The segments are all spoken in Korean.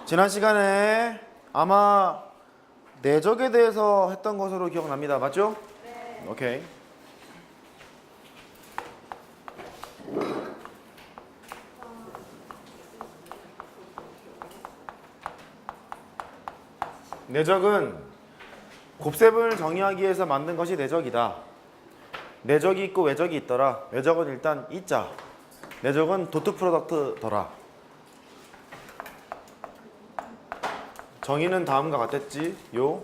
지난 시간에 아마 내적에 대해서 했던 것으로 기억납니다. 맞죠? 네. 오케이. 내적은 곱셈을 정의하기 위해서 만든 것이 내적이다. 내적이 있고 외적이 있더라. 외적은 일단 있자. 내적은 도트 프로덕트더라. 정의는 다음과 같았지. 요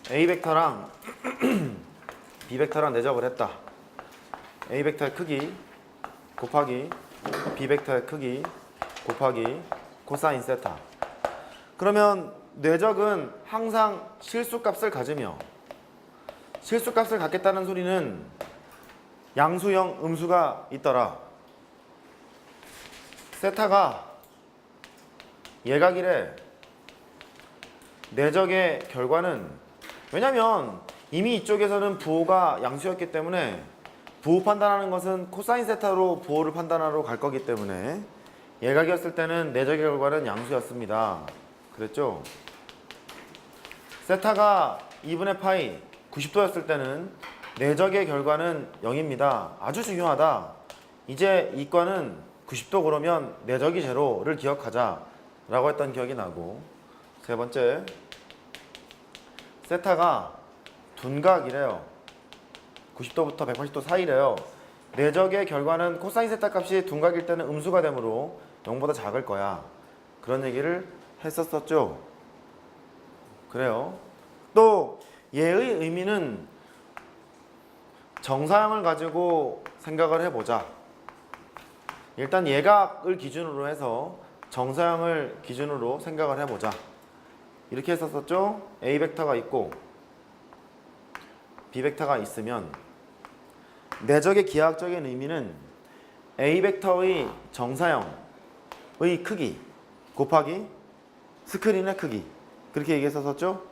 A 벡터랑 B 벡터랑 내적을 했다. A 벡터의 크기 곱하기 B 벡터의 크기 곱하기 코사인 세타. 그러면 내적은 항상 실수값을 가지며 실수값을 갖겠다는 소리는 양수형 음수가 있더라. 세타가 예각이래. 내적의 결과는 왜냐면 이미 이쪽에서는 부호가 양수였기 때문에 부호 판단하는 것은 코사인 세타로 부호를 판단하러 갈 거기 때문에 예각이었을 때는 내적의 결과는 양수였습니다. 그랬죠? 세타가 2분의 파이 90도였을 때는 내적의 결과는 0입니다. 아주 중요하다. 이제 이과는 90도 그러면 내적이 제로를 기억하자 라고 했던 기억이 나고, 세 번째, 세타가 둔각이래요. 90도부터 180도 사이래요. 내적의 결과는 코사인 세타 값이 둔각일 때는 음수가 되므로 0보다 작을 거야. 그런 얘기를 했었었죠. 그래요. 또 얘의 의미는 정사형을 가지고 생각을 해보자. 일단 예각을 기준으로 해서 정사형을 기준으로 생각을 해보자. 이렇게 했었었죠. A 벡터가 있고 B 벡터가 있으면 내적의 기하학적인 의미는 A 벡터의 정사형의 크기 곱하기 스크린의 크기, 그렇게 얘기했었었죠.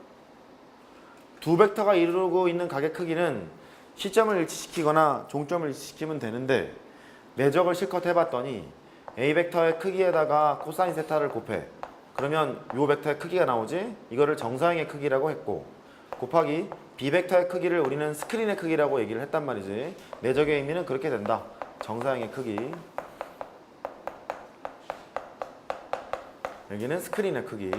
두 벡터가 이루고 있는 각의 크기는 시점을 일치시키거나 종점을 일치시키면 되는데, 내적을 실컷 해봤더니 A 벡터의 크기에다가 코사인 세타를 곱해. 그러면 요 벡터의 크기가 나오지? 이거를 정사형의 크기라고 했고, 곱하기 B 벡터의 크기를 우리는 스크린의 크기라고 얘기를 했단 말이지. 내적의 의미는 그렇게 된다. 정사형의 크기, 여기는 스크린의 크기,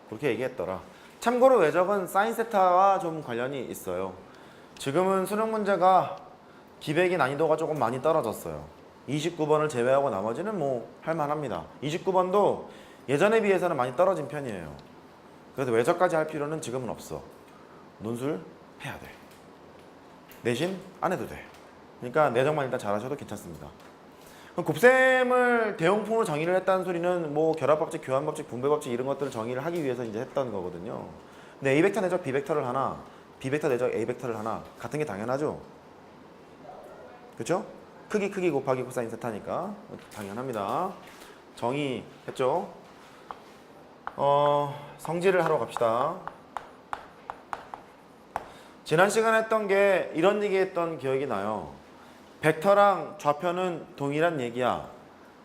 그렇게 얘기했더라. 참고로 외적은 사인 세타와 좀 관련이 있어요. 지금은 수능 문제가 기백이 난이도가 조금 많이 떨어졌어요. 29번을 제외하고 나머지는 뭐 할만합니다. 29번도 예전에 비해서는 많이 떨어진 편이에요. 그래서 외적까지 할 필요는 지금은 없어. 논술 해야 돼. 내신 안 해도 돼. 그러니까 내적만 일단 잘하셔도 괜찮습니다. 곱셈을 대용품으로 정의를 했다는 소리는 뭐 결합법칙, 교환법칙, 분배법칙 이런 것들을 정의를 하기 위해서 이제 했던 거거든요. 근데 A 벡터 내적 B 벡터를 하나, B 벡터 내적 A 벡터를 하나 같은 게 당연하죠. 그렇죠? 크기 곱하기 코사인 세타니까 당연합니다. 정의했죠. 성질을 하러 갑시다. 지난 시간에 했던 게 이런 얘기 했던 기억이 나요. 벡터랑 좌표는 동일한 얘기야.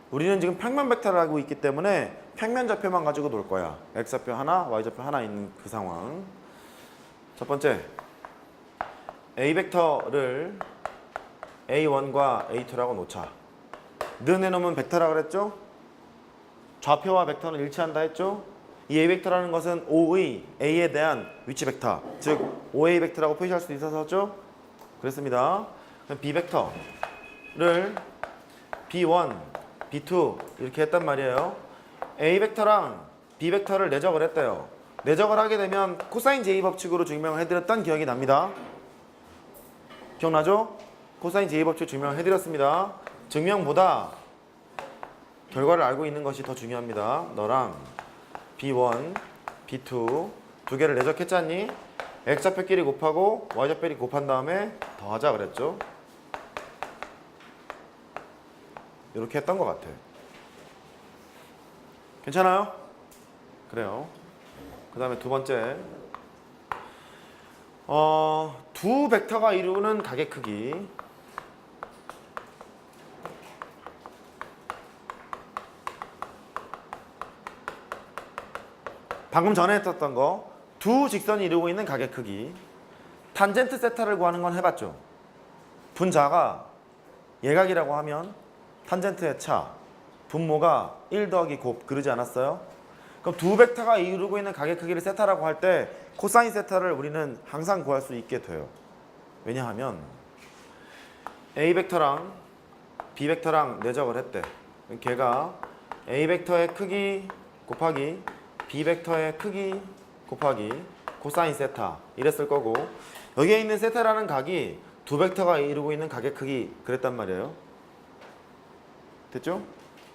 우리는 지금 평면 벡터를 하고 있기 때문에 평면 좌표만 가지고 놀 거야. X좌표 하나, Y좌표 하나 있는 그 상황. 첫 번째, A 벡터를 A1과 A2라고 놓자. 는 해놓으면 벡터라 그랬죠? 좌표와 벡터는 일치한다 했죠? 이 A 벡터라는 것은 O의 A에 대한 위치 벡터, 즉 OA 벡터라고 표시할 수도 있었죠? 그랬습니다. 그럼 B 벡터를 B1, B2 이렇게 했단 말이에요. A 벡터랑 B 벡터를 내적을 했대요. 내적을 하게 되면 코사인 제2 법칙으로 증명을 해드렸던 기억이 납니다. 기억나죠? 코사인 제2 법칙 증명을 해드렸습니다. 증명보다 결과를 알고 있는 것이 더 중요합니다. 너랑 B1, B2 두 개를 내적했잖니? X좌표끼리 곱하고 Y좌표끼리 곱한 다음에 더하자 그랬죠? 이렇게 했던 것 같아. 괜찮아요? 그래요. 그 다음에 두 번째, 두 벡터가 이루는 각의 크기, 방금 전에 했었던 거 두 직선이 이루고 있는 가게 크기. 탄젠트 세타를 구하는 건 해봤죠. 분자가 예각이라고 하면 탄젠트의 차, 분모가 1 더하기 곱 그러지 않았어요? 그럼 두 벡터가 이루고 있는 가게 크기를 세타라고 할 때 코사인 세타를 우리는 항상 구할 수 있게 돼요. 왜냐하면 A 벡터랑 B 벡터랑 내적을 했대. 걔가 A 벡터의 크기 곱하기 B 벡터의 크기 곱하기 코사인 세타 이랬을 거고, 여기에 있는 세타라는 각이 두 벡터가 이루고 있는 각의 크기 그랬단 말이에요. 됐죠?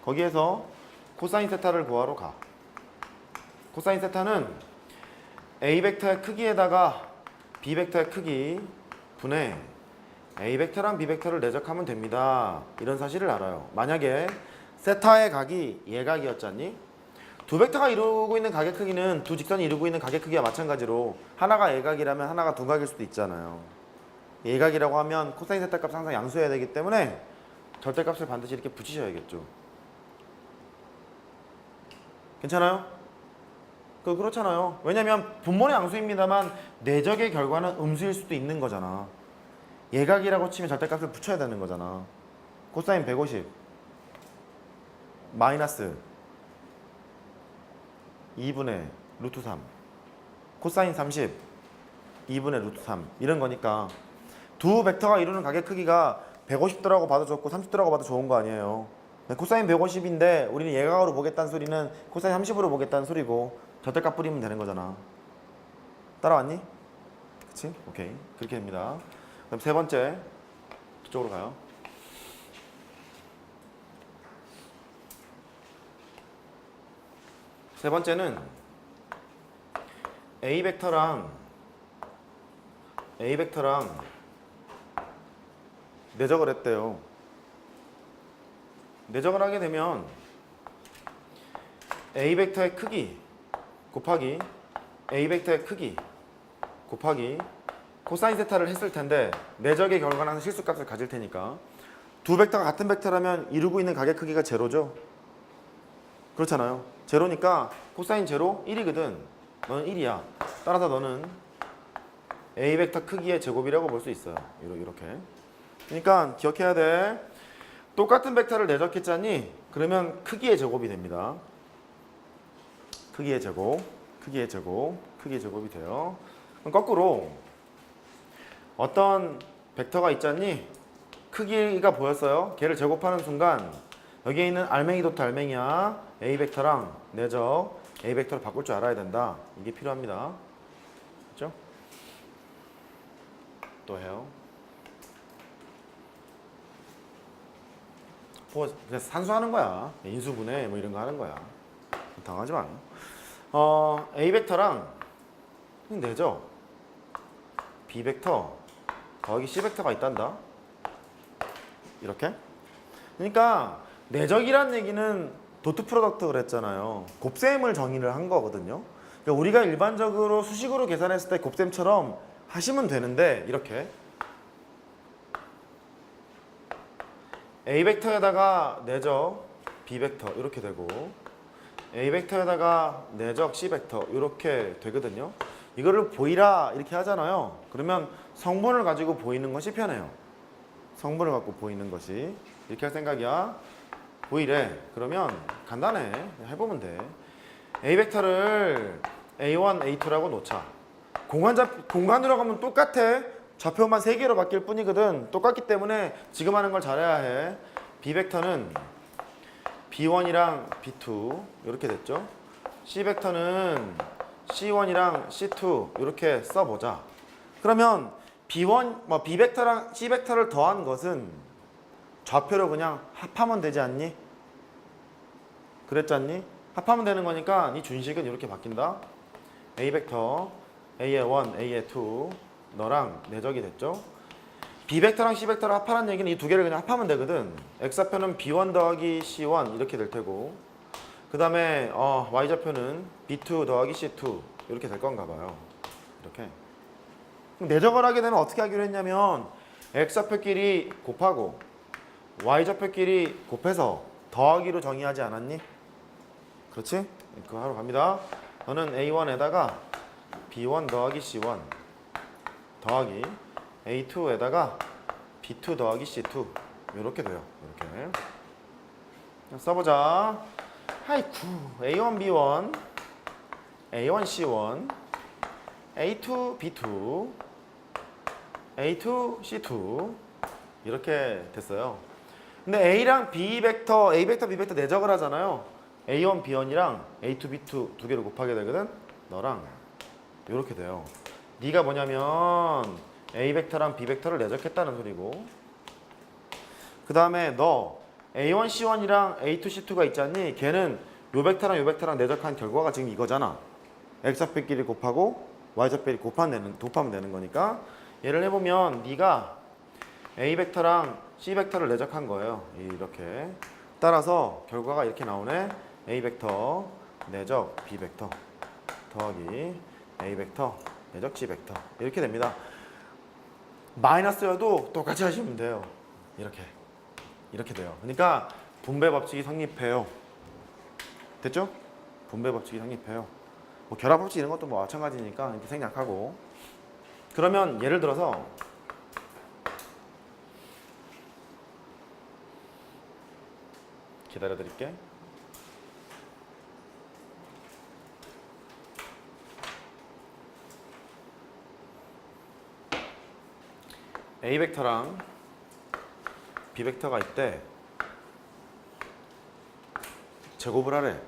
거기에서 코사인 세타를 구하러 가. 코사인 세타는 A 벡터의 크기에다가 B 벡터의 크기 분의 A 벡터랑 B 벡터를 내적하면 됩니다. 이런 사실을 알아요. 만약에 세타의 각이 예각이었잖니? 두 벡터가 이루고 있는 가게 크기는 두 직선이 이루고 있는 가게 크기와 마찬가지로 하나가 예각이라면 하나가 둔각일 수도 있잖아요. 예각이라고 하면 코사인 세타 값 항상 양수해야 되기 때문에 절대값을 반드시 이렇게 붙이셔야겠죠. 괜찮아요? 그렇잖아요. 왜냐면 분모는 양수입니다만 내적의 결과는 음수일 수도 있는 거잖아. 예각이라고 치면 절대값을 붙여야 되는 거잖아. 코사인 150 마이너스 2분의 루트 3 코사인 30 2분의 루트 3 이런 거니까 두 벡터가 이루는 가게 크기가 150도라고 봐도 좋고 30도라고 봐도 좋은 거 아니에요. 코사인 150인데 우리는 예각으로 보겠다는 소리는 코사인 30으로 보겠다는 소리고 절대값 뿌리면 되는 거잖아. 따라왔니? 그치? 오케이. 그렇게 됩니다. 그럼 세 번째 저쪽으로 가요. 세 번째는 A 벡터랑 내적을 했대요. 내적을 하게 되면 A 벡터의 크기 곱하기 A 벡터의 크기 곱하기 코사인 세타를 했을 텐데 내적의 결과는 실수값을 가질 테니까 두 벡터가 같은 벡터라면 이루고 있는 가게 크기가 제로죠. 그렇잖아요. 제로니까 코사인 제로 1이거든. 너는 1이야. 따라서 너는 A 벡터 크기의 제곱이라고 볼 수 있어요. 이렇게. 그러니까 기억해야 돼. 똑같은 벡터를 내적했잖니? 그러면 크기의 제곱이 됩니다. 크기의 제곱이 돼요. 그럼 거꾸로 어떤 벡터가 있잖니? 크기가 보였어요. 걔를 제곱하는 순간 여기에 있는 알맹이 도트 알맹이야. A 벡터랑 내적 A 벡터를 바꿀 줄 알아야 된다. 이게 필요합니다. 그렇죠? 또 해요. 뭐 그냥 산수하는 거야. 인수분해 뭐 이런 거 하는 거야. 당하지 마. A 벡터랑 내적 B 벡터 더하기 C 벡터가 있단다. 이렇게. 그러니까 내적이란 얘기는 도트 프로덕트 그랬잖아요. 곱셈을 정의를 한 거거든요. 그러니까 우리가 일반적으로 수식으로 계산했을 때 곱셈처럼 하시면 되는데 이렇게 A 벡터에다가 내적 B 벡터 이렇게 되고 A 벡터에다가 내적 C 벡터 이렇게 되거든요. 이거를 보이라 이렇게 하잖아요. 그러면 성분을 가지고 보이는 것이 편해요. 성분을 갖고 보이는 것이 이렇게 할 생각이야. 보이래. 그러면 간단해. 해보면 돼. A 벡터를 A1, A2라고 놓자. 공간으로 가면 똑같아. 좌표만 3개로 바뀔 뿐이거든. 똑같기 때문에 지금 하는 걸 잘해야 해. B 벡터는 B1이랑 B2 이렇게 됐죠. C 벡터는 C1이랑 C2 이렇게 써보자. 그러면 B1, B 벡터랑 C 벡터를 더한 것은 좌표로 그냥 합하면 되지 않니? 그랬잖니? 합하면 되는 거니까 이 준식은 이렇게 바뀐다. A 벡터 A의 1, A의 2 너랑 내적이 됐죠. B 벡터랑 C 벡터를 합하라는 얘기는 이 두 개를 그냥 합하면 되거든. X좌표는 B1 더하기 C1 이렇게 될 테고 그 다음에 Y좌표는 B2 더하기 C2 이렇게 될 건가 봐요. 이렇게. 그럼 내적을 하게 되면 어떻게 하기로 했냐면 X좌표끼리 곱하고 Y좌표끼리 곱해서 더하기로 정의하지 않았니? 그렇지? 그거 하러 갑니다. 너는 A1에다가 B1 더하기 C1 더하기 A2에다가 B2 더하기 C2 이렇게 돼요. 이렇게 써보자. 하이쿠 A1 B1 A1 C1 A2 B2 A2 C2 이렇게 됐어요. 근데 A랑 B 벡터, A 벡터, B 벡터 내적을 하잖아요. A1, B1이랑 A2, B2 두 개를 곱하게 되거든. 너랑 이렇게 돼요. 네가 뭐냐면 A 벡터랑 B 벡터를 내적했다는 소리고, 그 다음에 너 A1, C1이랑 A2, C2가 있잖니. 걔는 요 벡터랑 요 벡터랑 내적한 결과가 지금 이거잖아. X좌표끼리 곱하고 Y좌표끼리 곱하면 되는 거니까, 얘를 해보면 네가 A 벡터랑 C 벡터를 내적한 거예요. 이렇게. 따라서 결과가 이렇게 나오네. A 벡터 내적 B 벡터 더하기 A 벡터 내적 C 벡터 이렇게 됩니다. 마이너스여도 똑같이 하시면 돼요. 이렇게 돼요. 그러니까 분배 법칙이 성립해요. 됐죠? 분배 법칙이 성립해요. 뭐 결합 법칙 이런 것도 뭐 마찬가지니까 이렇게 생략하고. 그러면 예를 들어서 기다려 드릴게. A 벡터랑 B 벡터가 있대. 제곱을 하래.